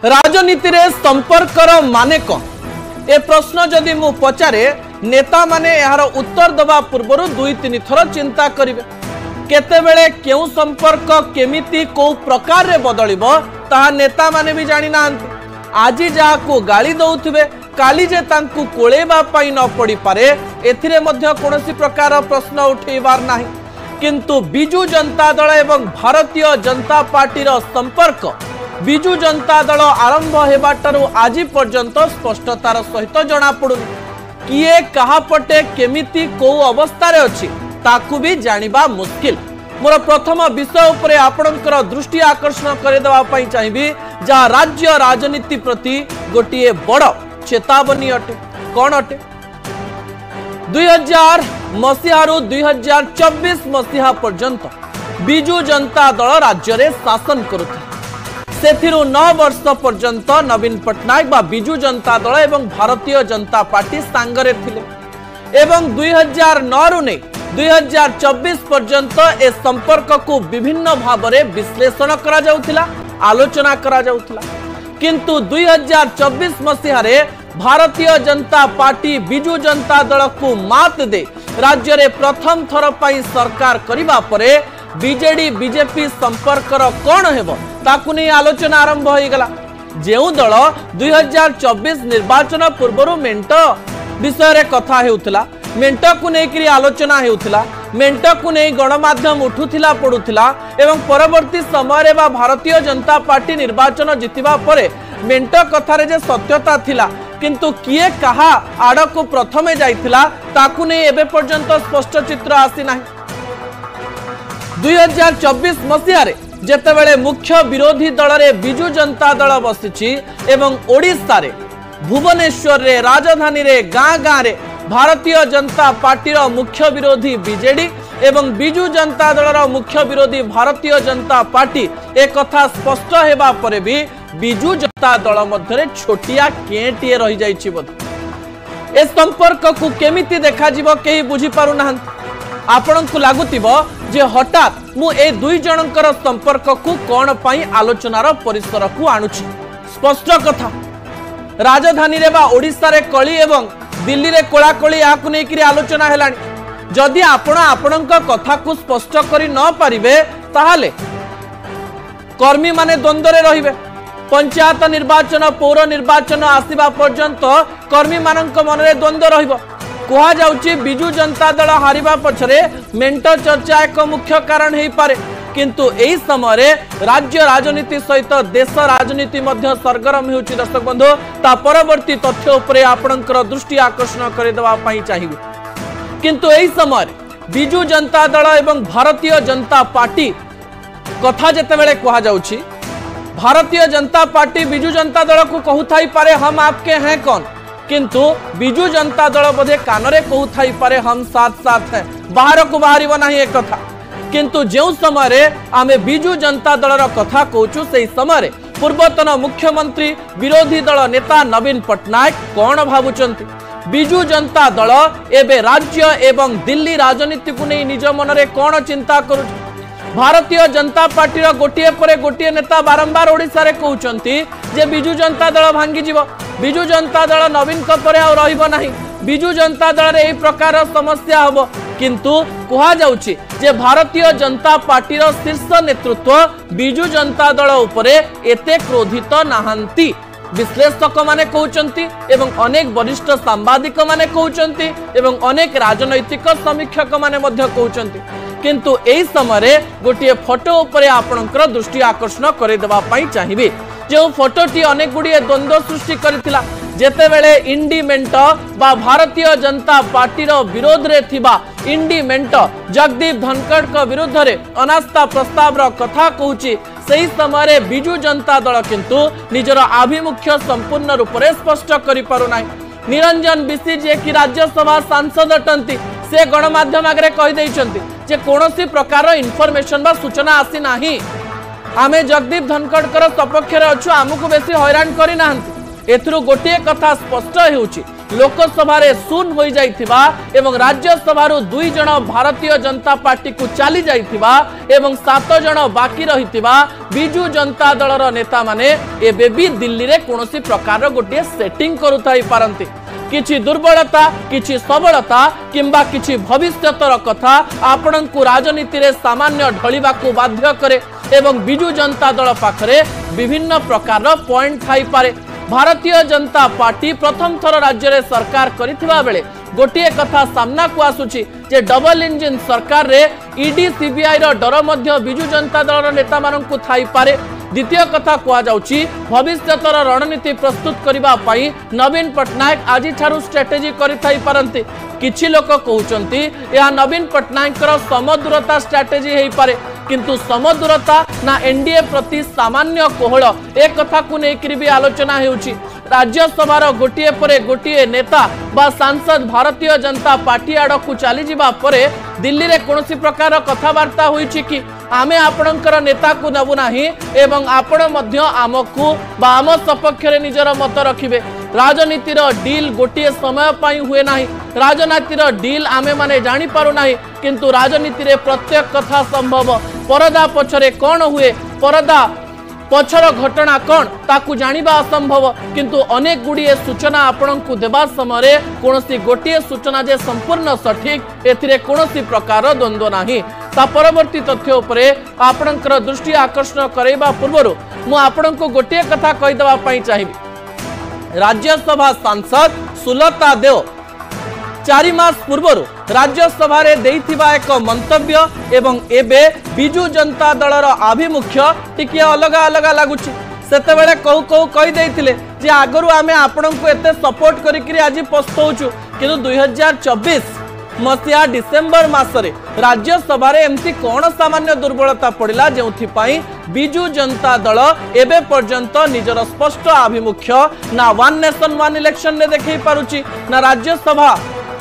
राजनीति रे संपर्कर माने कौन ए प्रश्न जदि मु पचारे नेता माने यार उत्तर दबा पूर्व दुई तीन थर चिंता करिवे केतेबेले केउ संपर्क केमिति को प्रकार रे बदलिबो ता नेता माने भी जानि नांती आज जाको गाली दउथिबे काली जे तांकु कोलेबा पाई न पड़ी पारे एथिरे मध्य कोनोसी प्रकार प्रश्न उठेबार नाही किंतु बिजू जनता दल एवं भारतीय जनता पार्टी रो संपर्क बिजू जनता दल आरंभ हेबाटारू आज पर्यंत स्पष्टतार सहित जना पड़ुनी किए कहा पटे केमिति को अवस्था रे अछि ताकू भी जानिबा मुश्किल। मोर प्रथम विषय उपरे आपणकर दृष्टि आकर्षण करे देबा पई चाहिबी जा राज्य राजनीति प्रति गोटिए बड़ चेतावनी अटे कौन अटे 2000 मसीहारू 2024 मसीहा पर्यंत बिजू जनता दल राज्य रे शासन करुथे सेथिरु 9 वर्ष पर्यंत नवीन पट्टनायक बा बिजू जनता दल एवं भारतीय जनता पार्टी सांगरे थिले एवं 2009 रु नै 2024 पर्यंत ए संपर्क को विभिन्न भावरे विश्लेषण करा जाउथिला आलोचना करा जाउथिला किंतु 2024 मसीहा रे भारतीय जनता पार्टी बिजू जनता दल को मात दे राज्य रे प्रथम थर पई सरकार करिबा परे बीजेडी बीजेपी संपर्क कौन हेबो ताकू नहीं आलोचना आरंभ हो गला जेउ दल 2024 निर्वाचन पूर्व मेंट विषय रे कथा हेउथला मेंट को नहीं आलोचना हेउथला मेंट को नहीं गणमाध्यम उठुथिला पडुथिला एवं परवर्ती समय रे बा भारतीय जनता पार्टी निर्वाचन जितिबा परे मेंट कथा रे जे सत्यता थिला किंतु किए कहा आड़ को प्रथमे जाइथिला ताकू नहीं एबे पर्यंत स्पष्ट चित्र आसी नाही 2024 मसीह रे जेतेबेले मुख्य विरोधी दल रे बिजू जनता दल बसिछि एवं ओडिशा रे भुवनेश्वर रे राजधानी रे गाँ गाँ रे भारतीय जनता पार्टी रो मुख्य विरोधी बीजेडी एवं बिजू जनता दल रो मुख्य विरोधी भारतीय जनता पार्टी एक कथा स्पष्ट हेबा परे भी बिजू जनता दल मध्य रे छोटिया केटिए रही जाइछि बोध ए संपर्क को केमिति देखा जिवो केही बुझी पारु नाहंती आपण को लागुतिबो जे हठात मु ए दुई जनकर संपर्क को कोन पई आलोचनार परिसर को आणुछि स्पष्ट कथा राजधानी रे बा ओडिसा रे कली एवं दिल्ली रे कोलाकोली याकु नै कि आलोचना हेलानी जदि आपण आपणक कथा को स्पष्ट करि न पारिबे ताहाले कर्मी माने द्वंद्व रे रहिबे पंचायत निर्वाचन पौर निर्वाचन आसीबा पर्यंत कर्मी मानक मन रे द्वंद्व रहिबो कहा जाउची बिजू जनता दल हारिबा पछरे मेंट चर्चा एक मुख्य कारण हेई पारे किंतु एही समय रे राज्य राजनीति सहित देश राजनीति मध्य सरगरम हेउची दर्शक बंधु ता परवर्ती तथ्य उपरे आपणकर दृष्टि आकर्षण करे देबा पई चाहिबे किंतु एही समय रे बिजू जनता दल एवं भारतीय जनता पार्टी कथा जेतेबेले कहा जाउची भारतीय जनता पार्टी बिजू जनता दल को कहूथाई पारे हम आपके हैं कौन किंतु बिजू जनता दल बोधे कानरे कहूथाई पारे हम साथ साथ हैं बाहर को बाहर नहीं एक कथा किंतु जो समय रे आमे बिजू जनता दल कथा कहूचु से समय रे पूर्वतन मुख्यमंत्री विरोधी दल नेता नवीन पट्टनायक कौन भावुचंती बिजू जनता दल एबे राज्य एवं दिल्ली राजनीति को नहीं निज मन रे कौन चिंता करू भारतीय जनता पार्टी गोटे परे गोटे नेता बारंबार ओडिशा रे कहउचंती जे बिजू जनता दल भांगी जीवो बिजू जनता दल नवीन को परे आ रहिबो नाही बिजू जनता दल रे एही प्रकार समस्या हबो किंतु कहा जाउची जे भारतीय जनता पार्टी रो शीर्ष नेतृत्व बिजू जनता दल उपरे एते क्रोधित नाहंती विश्लेषक माने कहउचंती एवं अनेक वरिष्ठ सांबादिक माने कहउचंती एवं अनेक राजनैतिक समीक्षक माने मध्य कहउचंती किंतु एही समय रे गोटिए फोटो उपरे आपणकर दृष्टि आकर्षण करे देबा पई चाहिबे जो फोटोटी अनेक गुड़िए द्वंद्व सृष्टि करथिला जेतेबेले इंडी मेंट बा भारतीय जनता पार्टी रो विरोध रे थिबा इंडी मेंट जगदीप धनखड़ को विरुद्ध रे अनास्था प्रस्ताव रो कथा कहूची सही समय रे बिजू जनता दल किंतु निजर आभिमुख्य संपूर्ण रूप से स्पष्ट करि पारु नाही निरंजन बिसी जे कि राज्यसभा सांसद अटंती से गणमाध्यम आगे कहि दैछंती जे कोनोसी प्रकार इनफॉरमेशन बा सूचना आसी नाही आमे जगदीप धनखड़ सपक्ष रे अछु आमको बेसी हैरान करि नाहंती एथुरु गोटे कथा स्पष्ट हेउची लोकसभा रे शून्य हो जाइथिबा एवं राज्यसभा रु 2 जण भारतीय जनता पार्टी को चली जाइथिबा एवं 7 जण बाकी रहिथिबा बिजू जनता दलर नेता माने एबे भी दिल्ली रे कोनोसी प्रकार गोटे सेटिंग करुथाई पारंती किछि दुर्बलता किछि सबलता किंबा किछि भविष्यतर कथा आपणंकु राजनीति रे सामान्य ढलिबा को बाध्य करे एवं बिजू जनता दल पाखरे विभिन्न प्रकार पॉइंट थाई पारे। भारतीय जनता पार्टी प्रथम थर राज्य रे सरकार करिथिबा बेले गोटे कथा सामना को आसुची जे डबल इंजिन सरकार रे ईडी सीबीआई रो डर मध्य बिजू जनता दल नेता मानंकु थाई पारे। द्वितीय कथा कहा जाउची भविष्यतर रणनीति प्रस्तुत करबा पई नवीन पटनायक आज ठारू स्ट्रेटेजी करिथाई पारंती किछि लोक कहउचंती या नवीन पटनायक रो समदूरता स्ट्रेटेजी हेई पारे किंतु समदूरता ना एनडीए प्रति सामान्य कोहळ ए कथा को नेकरी भी आलोचना हेउची। राज्यसभा रो गोटिए परे गोटिए नेता बा सांसद भारतीय जनता पार्टी आडकू चली जिबा परे दिल्ली रे कोनोसी प्रकार कथावार्ता होईची कि आमे आपणकर नेता को नबु नाही एवं आपण मध्य आमकू बा आम सपक्ष रे निजर मत रखिबे। राजनीतिर डील गोटिए समय पाई हुए नाही राजनीतिर डील आमे माने जानी पारु नाही किंतु राजनीति रे प्रत्येक कथा संभव परदा पछरे कोन हुए परदा पछर घटना कौन ताकू जानिबा असंभव किंतु अनेक गुड़िए सूचना आपण को देबा समय कोनोसी गोटिए सूचना जे संपूर्ण सठिक एथिरे कोनोसी प्रकार द्वंद्व नाही ता परवर्ती तथ्य उपरे आपणकर दृष्टि आकर्षण करैबा पूर्वरु मु आपणको गोटिए कथा कहि देबा पई चाहिबी। राज्यसभा सांसद सुलता देव 4 मास पूर्वरु राज्यसभा रे देइथिबा एक मंतव्य एवं एबे बिजू जनता दलर आभिमुख्य टिके अलगा अलगा लागुची सेते बेले कहू कहू कहि देइथिले जे आगरु आमे आपणको एते सपोर्ट करिकरी आज पस्तौचु किंतु 2024 मसिया डिसेंबर मासरे राज्यसभा रे एमती कोन सामान्य दुर्बलता पड़िला जेउथि पई बिजू जनता दल एबे पर्यंत निजर स्पष्ट आभिमुख्य ना वन नेशन वन इलेक्शन ने देखै पारुची ना राज्यसभा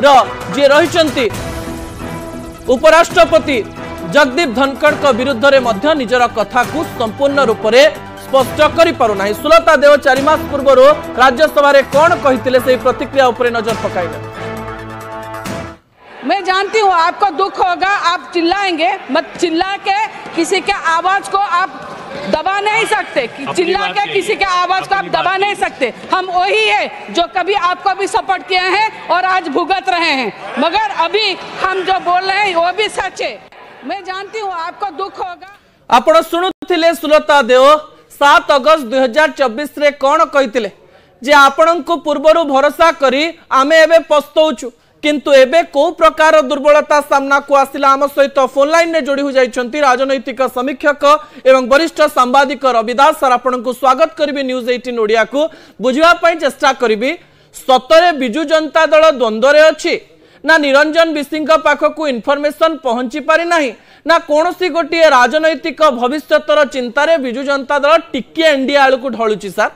रो जे रहिचंती उपराष्ट्रपति जगदीप धनखड़ को विरुद्ध रे मध्य निजर कथा को संपूर्ण रूप से स्पष्ट करि पारु नाही। सुलता देव 4 मास पूर्व राज्यसभा रे कोन कहिथिले से प्रतिक्रिया ऊपर नजर पकाइले। मैं जानती हूँ आपको दुख होगा, आप चिल्लाएंगे, मत चिल्ला के किसी के आवाज को आप दबा नहीं सकते, चिल्ला के किसी के आवाज को आप दबा नहीं सकते। हम वही है जो कभी आपको भी सपोर्ट किए हैं और आज भुगत रहे हैं, मगर अभी हम जो बोल रहे हैं वो भी सच है। मैं जानती हूँ आपको दुख होगा। आपण सुनुथिले सुलता देव 7 अगस्त 2024 रे कोन कहिथिले जे आपणको पूर्वरु भरोसा करी आमे एबे पस्तौचु किंतु एबे को प्रकार दुर्बलता सामना को आसिला। आम सहित फोन लाइन में जोड़ी हो जाइछंती राजनैतिक समीक्षक एवं वरिष्ठ सांबादिक रविदास सर आपनको स्वागत करिबी न्यूज 18 ओडिया को बुझिबा पई चेष्टा करिबी। सतरे बिजू जनता दल द्वंद्व रे अछि ना निरंजन बिसिंग पाखकू इनफॉरमेशन पहुंची पारि नाही ना कोनोसी गोटिए राजनैतिक भविष्यतर चिंता रे बिजू जनता दल टिके एनडीए आलू को ढळुची सर।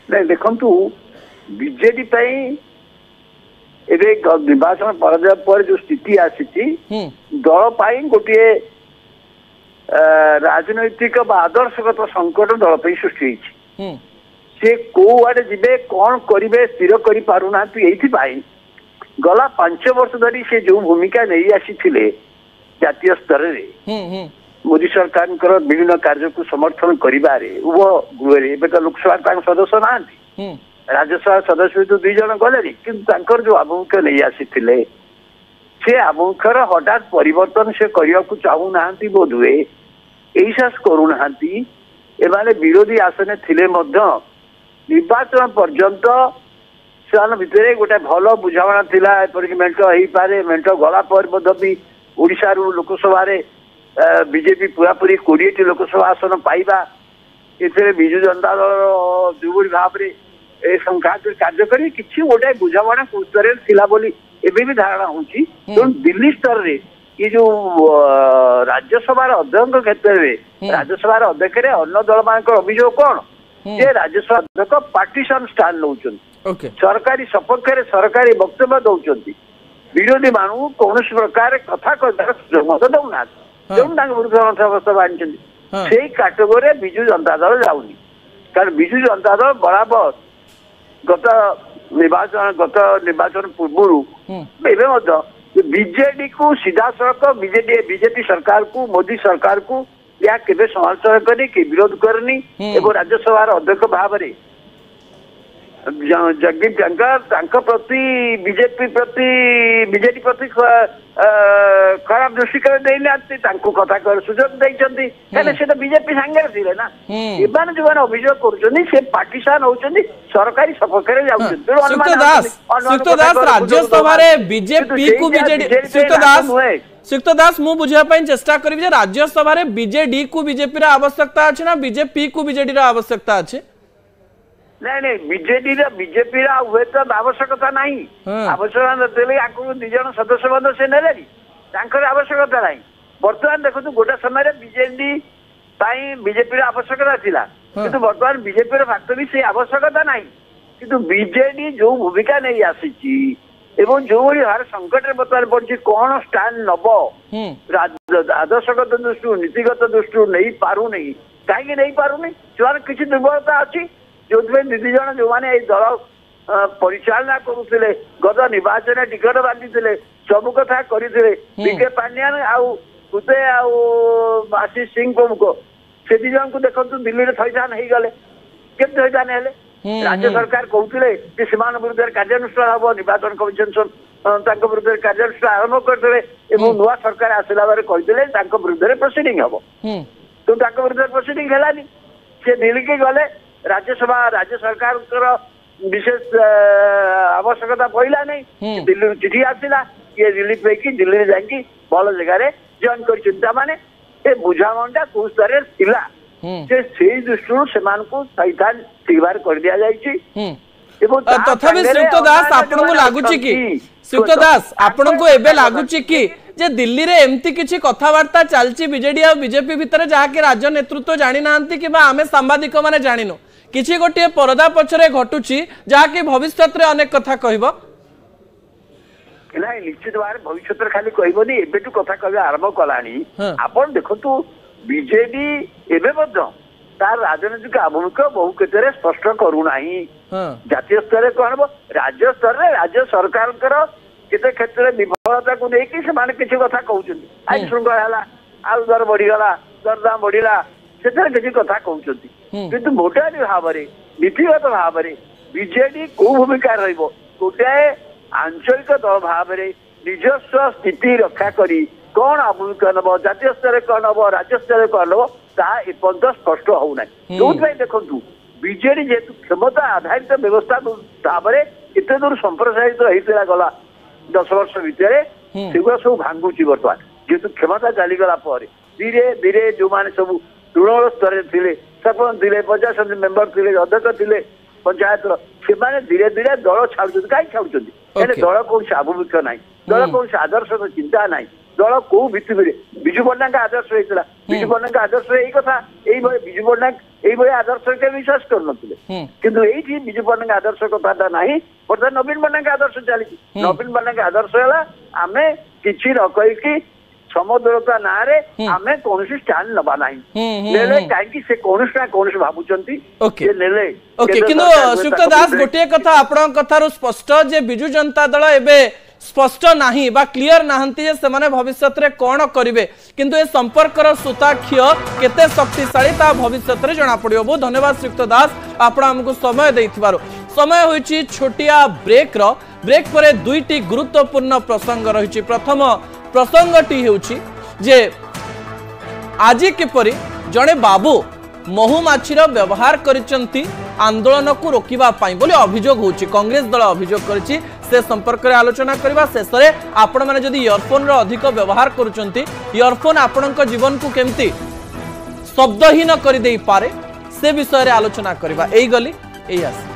नहीं देखंतु बीजेडी पई एबे निर्वाचन पराजय पर जो स्थिति आसी दल पाई गोटे राजनैतिक आदर्शगत संकट दल पे सृष्टि से कौ आड़े जीवे कौन करेंगे स्थिर कर पारना गला 5 वर्ष धरी से जो भूमिका नहीं आसी जातीय स्तर रे मोदी सरकार विभिन्न कार्य को समर्थन करिबारे उभय गृह तो लोकसभा सदस्य ना राज्यसभा सदस्य तो 2 जन गले कि जो आभिमुख्य नहीं आसी से आभिमुख्यर हठात परिवर्तन से करने को चाहूना बोध हुए ऐसा करूना एमाने विरोधी आसने थिले निर्वाचन पर्यंत से भितर गोटे भल बुझाणा थिला एपरिक मेंट हो पारे मेंट गला पर भी ओडिशा रु लोकसभा बीजेपी पूरापूरी 20 लोकसभा आसन पाइबा एथे बिजू जनता दल जो भाव में संक्रांत कार्य करी किसी गोटे बुझाणा स्तर थिला बोली एबे भी धारणा होची। तो दिल्ली स्तर रे ये जो राज्यसभा अध्यक्ष क्षेत्र में राज्यसभा अध्यक्ष अन्य दल मान अभियोग कौन जे राज्यसभा अध्यक्ष पार्टीशन स्टांड नौचन सरकारी सपक्ष सरकारी वक्तव्य दौरान विरोधी मानू कौन प्रकार कथा मत दौना जो आनी से कैटेगोरी बिजू जनता दल जाऊनी कारण बिजू जनता दल बराबर गत निर्वाचन गत निर्वाचन पूर्व बीजेडी को सीधा सड़क बीजेपी सरकार को मोदी सरकार को या केबे समालोचना करनी कि विरोध करनी एवं राज्यसभा अध्यक्ष भाव में जगदीप धनखड़ प्रति बीजेडी प्रति खराब दृष्टिकोण देना कथा कर सुजोग देते बीजेपी सांगे थे ना एମାନେ जो अभियोग कर पाकिस्तान होती सरकारी सपक्ष राज्यसभा बीजेपी को सुक्त दास मु बुझापी चेष्टा करी राज्यसभा बीजेडी को बीजेपी आवश्यकता अच्छे ना बीजेपी को बीजेडी आवश्यकता अच्छे नहीं बीजेपी हुए तो आवश्यकता नहीं आवश्यकता नए दिजन सदस्य बंद से ने आवश्यकता नहीं बर्तमान देखो गोटे समय बीजेडी बीजेपी आवश्यकता थिला किंतु बर्तमान बीजेपी फाक्ट भी से आवश्यकता नहीं किंतु बीजेडी जो भूमिका नहीं आसी एवं जो हर संकट में बर्तमान पड़ी कौन स्टैंड नब आदर्शगत दृष्टि नीतिगत दृष्टि नहीं पारू नहीं कहीं नहीं पारू नहीं जो किसी दुर्बलता अच्छी जो दीदी जन जो मैंने दल परिचालना करुले गत निर्वाचन टिकट बांधी सब कथा करते बीके पांड्यान आते आशीष सिंह प्रमुख से दी जन को देखो दिल्ली में थैथान हो गले केमती थैथान हेले राज्य सरकार कहते विरुद्ध कार्यानुष्ठान हम निर्वाचन कमिशन विरुद्ध कार्यानुष्ठान आरंभ करते नुआ सरकार आसला बेले कहते विरुद्ध प्रोसीडिंग हम तो विरुद्ध प्रोसीडिंग है सी दिल्ली के गले राज्यसभा राज्य सरकार विशेष आवश्यकता पड़ा नहीं दिल्ली चिठी आसला ये रिलीफ लेकिन दिल्ली में जाकि भल जगह जॉइन कर बुझामणा कौ स्तर से दृष्टि से स्वीकार कर दिया तथापि श्रीयुक्त दास आपनको लागुची कि श्रीयुक्त दास आपनको एबे लागुची कि जे दिल्ली रे एमती किछि कथावार्ता चलची बीजेडी और बीजेपी भितर जहा कि राज्य नेतृत्व जानि नांती कि बा आमे सांबादिक माने जानिनो किछि गोटे परदा पछरे घटुची जहा कि भविष्य रे अनेक कथा कहबो नहीं निश्चित भाव भविष्य खाली कहबनी एबेटू कथा कहबे आरंभ कलानी आपण देखंतु बीजेडी एबे बद्ध तार राजनीतिक आभिमुख्य बहु केतरे स्पष्ट करूना जातीय स्तर कौन राज्य स्तर राज्य सरकार केते क्षेत्र में विफलता को लेकिन से किसी कथा कहते आईन श्रृंखला है आलू दर बढ़ीगला दरदाम बढ़ला से किसी कथा कहते किंतु मोटाली भाव में नीतिगत भाव में बीजेडी कौ भूमिका रोटे आंचलिक दल भाव में निजस्व स्थिति रक्षा करी कौन आभिमुख्य नब जातीय स्तर कौन हम राज्य स्तर कौन नब ताहा एपर्यंत स्पष्ट होना जो देखु बीजेडी जेहेतु क्षमता आधारित व्यवस्था भाव में एत दूर संप्रसारित होता गला 10 वर्ष भितर सेगुड़ा सब भांगुची बर्तमान जेहेतु क्षमता चलीगला धीरे धीरे जो मैंने सब तृणमूल स्तर थे सरपंच थे पंचायत समिति मेम्बर थे अध्यक्ष थे पंचायत से धीरे धीरे दल छाड़ कहीं छाड़ दल कौन से आभिमुख्य ना दल कौन से आदर्श चिंता ना दल कौ भित्ति विजु पट्टनायक आदर्श होता विजु पट्टनायक आदर्श यही कथा विजु पट्टनायक ये आदर्श के विश्वास करते किंतु ये विजु पट्टनायक आदर्श कथा ना बर्तमान नवीन पट्टनायक आदर्श चली नवीन पट्टनायक आदर्श है आम कि न कहीकि समदलता ना आम कौन स्टैंड नवा ना कहीं से कौन ना कौन भावुंट श्रीयुक्त दास गोटे कथा आपण कथार स्पष्ट जे बिजु जनता दल एबे स्पष्ट नाही बा क्लियर नाहंती जे सेमाने भविष्यत रे कोन करिवे किंतु ए संपर्कर सुताख्य केते शक्तिशाली ता भविष्यत रे जणा पड़ियो। बहुत धन्यवाद श्रीयुक्त दास आपण हमको समय देइथिबारो। समय होईची छोटिया ब्रेक परे दुईटी गुरुत्वपूर्ण प्रसंग रहिची। प्रथम प्रसंगटी हेउची जे आज किपरि जणे बाबू महुमाछीर व्यवहार करिसंती आंदोलन को रोकिबा पाई बोली अभियोग होची कांग्रेस दल अभियोग करिछि से संपर्क रे आलोचना करबा। शेष रे आपण माने जदि इयरफोन रो अधिक व्यवहार करूचंती इयरफोन आपणक जीवन को केमती शब्दहीन कर दे पारे से विषय रे आलोचना करबा। एई गली एई आसी।